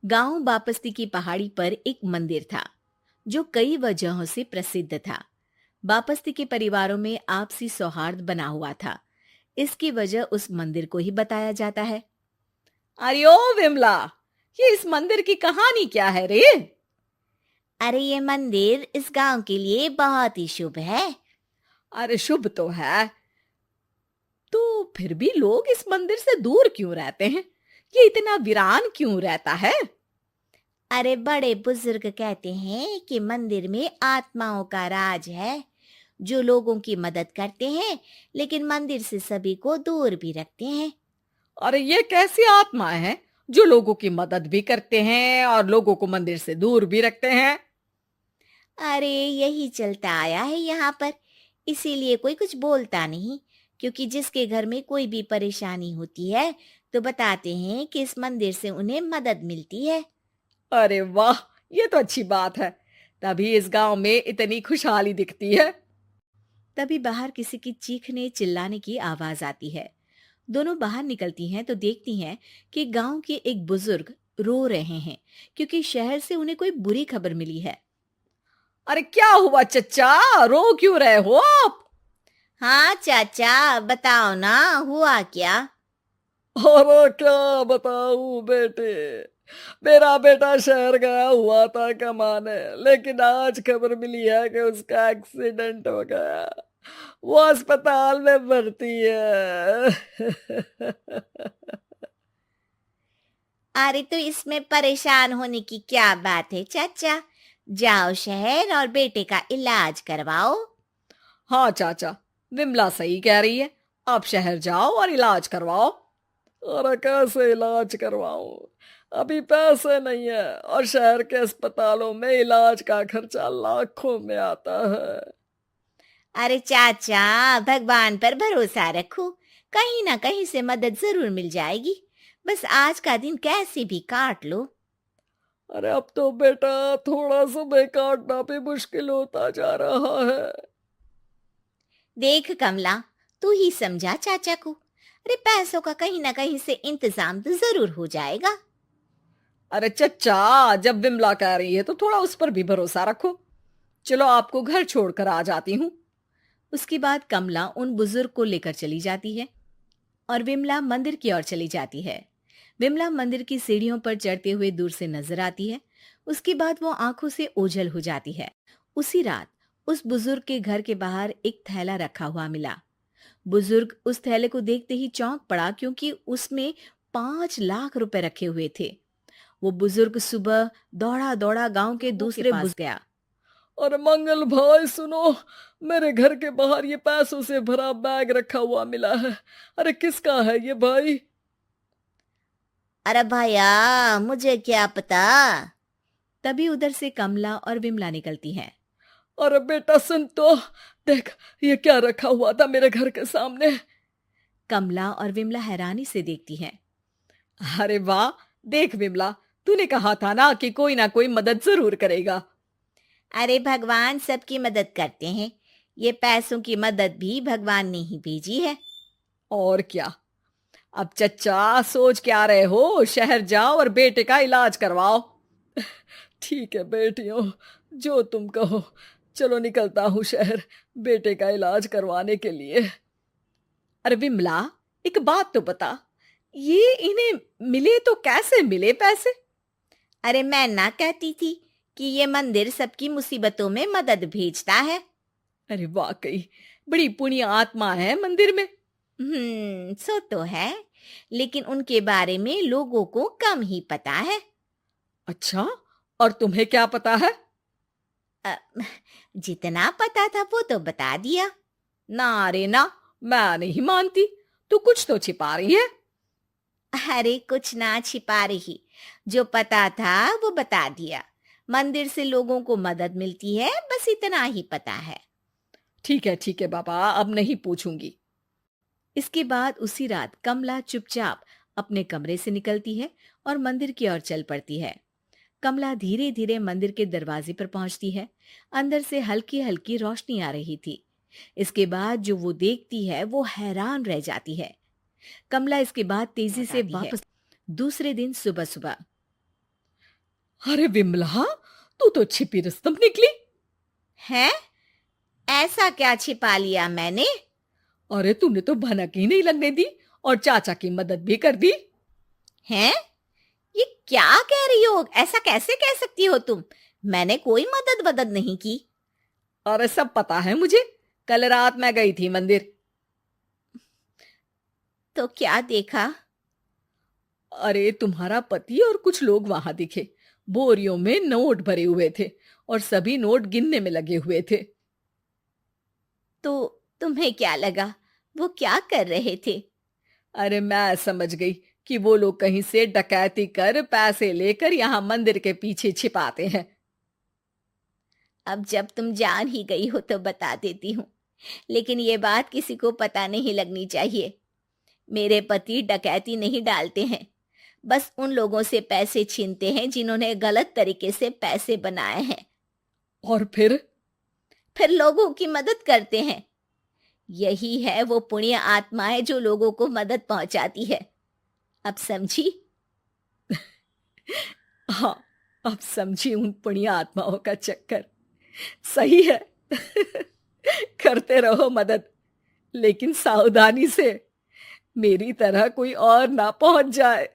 गांव बापस्ती की पहाड़ी पर एक मंदिर था जो कई वजहों से प्रसिद्ध था। बापस्ती के परिवारों में आपसी सौहार्द बना हुआ था। इसकी वजह उस मंदिर को ही बताया जाता है। अरे ओ विमला, ये इस मंदिर की कहानी क्या है रे? अरे ये मंदिर इस गांव के लिए बहुत ही शुभ है। अरे शुभ तो है, तो फिर भी लोग इस मंदिर से दूर क्यों रहते हैं? ये इतना वीरान क्यों रहता है? अरे बड़े बुजुर्ग कहते हैं कि मंदिर में आत्माओं का राज है जो लोगों की मदद करते हैं, लेकिन मंदिर से सभी को दूर भी रखते हैं। अरे ये कैसी आत्माएं हैं जो लोगों की मदद भी करते हैं और लोगों को मंदिर से दूर भी रखते हैं? अरे यही चलता आया है यहाँ पर, इसीलिए कोई कुछ बोलता नहीं। क्योंकि जिसके घर में कोई भी परेशानी होती है तो बताते हैं कि इस मंदिर से उन्हें मदद मिलती है। अरे वाह, ये तो अच्छी बात है। तभी इस गांव में इतनी खुशहाली दिखती है। तभी बाहर किसी की चीखने चिल्लाने की आवाज आती है। दोनों बाहर निकलती हैं तो देखती हैं कि गांव के एक बुजुर्ग रो रहे हैं क्योंकि शहर से उन्हें कोई बुरी खबर मिली है। अरे क्या हुआ चच्चा, रो क्यों रहे हो आप? हाँ चाचा, बताओ ना, हुआ क्या? अरे क्या बताऊं बेटे, मेरा बेटा शहर गया हुआ था कमाने, लेकिन आज खबर मिली है कि उसका एक्सीडेंट हो गया। वो अस्पताल में भर्ती है। अरे तो इसमें परेशान होने की क्या बात है चाचा, जाओ शहर और बेटे का इलाज करवाओ। हाँ चाचा, विमला सही कह रही है। आप शहर जाओ और इलाज करवाओ। अरे कैसे इलाज करवाऊं, अभी पैसे नहीं है और शहर के अस्पतालों में इलाज का खर्चा लाखों में आता है। अरे चाचा, भगवान पर भरोसा रखो, कहीं ना कहीं से मदद जरूर मिल जाएगी। बस आज का दिन कैसे भी काट लो। अरे अब तो बेटा थोड़ा समय काटना भी मुश्किल होता जा रहा है। देख कमला, तू ही समझा चाचा को। अरे पैसों का कहीं ना कहीं से इंतजाम तो जरूर हो जाएगा। अरे चच्चा, जब विमला कह रही है तो थोड़ा उस पर भी भरोसा रखो। चलो आपको घर छोड़कर आ जाती हूँ। उसके बाद कमला उन बुजुर्ग को लेकर चली जाती है और विमला मंदिर की ओर चली जाती है। विमला मंदिर की सीढ़ियों पर चढ़ते हुए दूर से नजर आती है। उसके बाद वो आंखों से ओझल हो जाती है। उसी रात उस बुजुर्ग के घर के बाहर एक थैला रखा हुआ मिला। बुजुर्ग उस थैले को देखते ही चौंक पड़ा क्योंकि उसमें 5 लाख रुपए रखे हुए थे। वो बुजुर्ग सुबह दौड़ा दौड़ा गांव के लोगों के दूसरे पास बुजुर्ग गया। अरे मंगल भाई सुनो, मेरे घर के बाहर ये पैसों से भरा बैग रखा हुआ मिला है। अरे किसका है ये भाई? अरे भैया, मुझे क्या पता। तभी उधर से कमला और विमला निकलती हैं। अरे बेटा सुन तो, देख ये क्या रखा हुआ था मेरे घर के सामने। कमला और विमला हैरानी से देखती हैं। अरे वाह, देख विमला, तूने कहा था ना कोई मदद जरूर करेगा। अरे भगवान सबकी मदद करते हैं, ये पैसों की मदद भी भगवान ने ही भेजी है। और क्या। अब चच्चा सोच क्या रहे हो, शहर जाओ और बेटे का इलाज करवाओ। ठीक है बेटियों, जो तुम कहो। चलो निकलता हूँ शहर बेटे का इलाज करवाने के लिए। अरे विमला, एक बात तो बता, ये इन्हें मिले तो कैसे मिले पैसे? अरे मैं ना कहती थी कि ये मंदिर सबकी मुसीबतों में मदद भेजता है। अरे वाकई बड़ी पुण्य आत्मा है मंदिर में। सो तो है, लेकिन उनके बारे में लोगों को कम ही पता है। अच्छा, और तुम्हें क्या पता है? अ, जितना पता था वो तो बता दिया। ना रे ना, मैं नहीं मानती। तू कुछ तो छिपा रही है। अरे कुछ ना छिपा रही, जो पता था वो बता दिया। मंदिर से लोगों को मदद मिलती है, बस इतना ही पता है। ठीक है बाबा, अब नहीं पूछूंगी। इसके बाद उसी रात कमला चुपचाप अपने कमरे से निकलती है और मंदिर की ओर चल पड़ती है। कमला धीरे धीरे मंदिर के दरवाजे पर पहुंचती है। अंदर से हल्की हल्की रोशनी आ रही थी। इसके बाद जो वो देखती है वो हैरान रह जाती है। कमला इसके बाद तेजी से वापस। दूसरे दिन सुबह सुबह अरे विमला, तू तो छिपी रुस्तम निकली। है? ऐसा क्या छिपा लिया मैंने? अरे तूने तो भनक ही नहीं लगने दी और चाचा की मदद भी कर दी। हैं? ये क्या कह रही हो? ऐसा कैसे कह सकती हो तुम? मैंने कोई मदद वदद नहीं की। अरे सब पता है मुझे, कल रात मैं गई थी मंदिर। तो क्या देखा? अरे तुम्हारा पति और कुछ लोग वहां दिखे। बोरियों में नोट भरे हुए थे और सभी नोट गिनने में लगे हुए थे। तो तुम्हें क्या लगा? वो क्या कर रहे थे? अरे मैं समझ गई कि वो लोग कहीं से डकैती कर पैसे लेकर यहाँ मंदिर के पीछे छिपाते हैं। अब जब तुम जान ही गई हो तो बता देती हूँ, लेकिन ये बात किसी को पता नहीं लगनी चाहिए। मेरे पति डकैती नहीं डालते हैं, बस उन लोगों से पैसे छीनते हैं जिन्होंने गलत तरीके से पैसे बनाए हैं। और फिर लोगों की मदद करते हैं। यही है वो पुण्य आत्माएं जो लोगों को मदद पहुंचाती है। अब समझी? हाँ, अब समझी उन पुण्य आत्माओं का चक्कर। सही है। करते रहो मदद, लेकिन सावधानी से, मेरी तरह कोई और ना पहुंच जाए।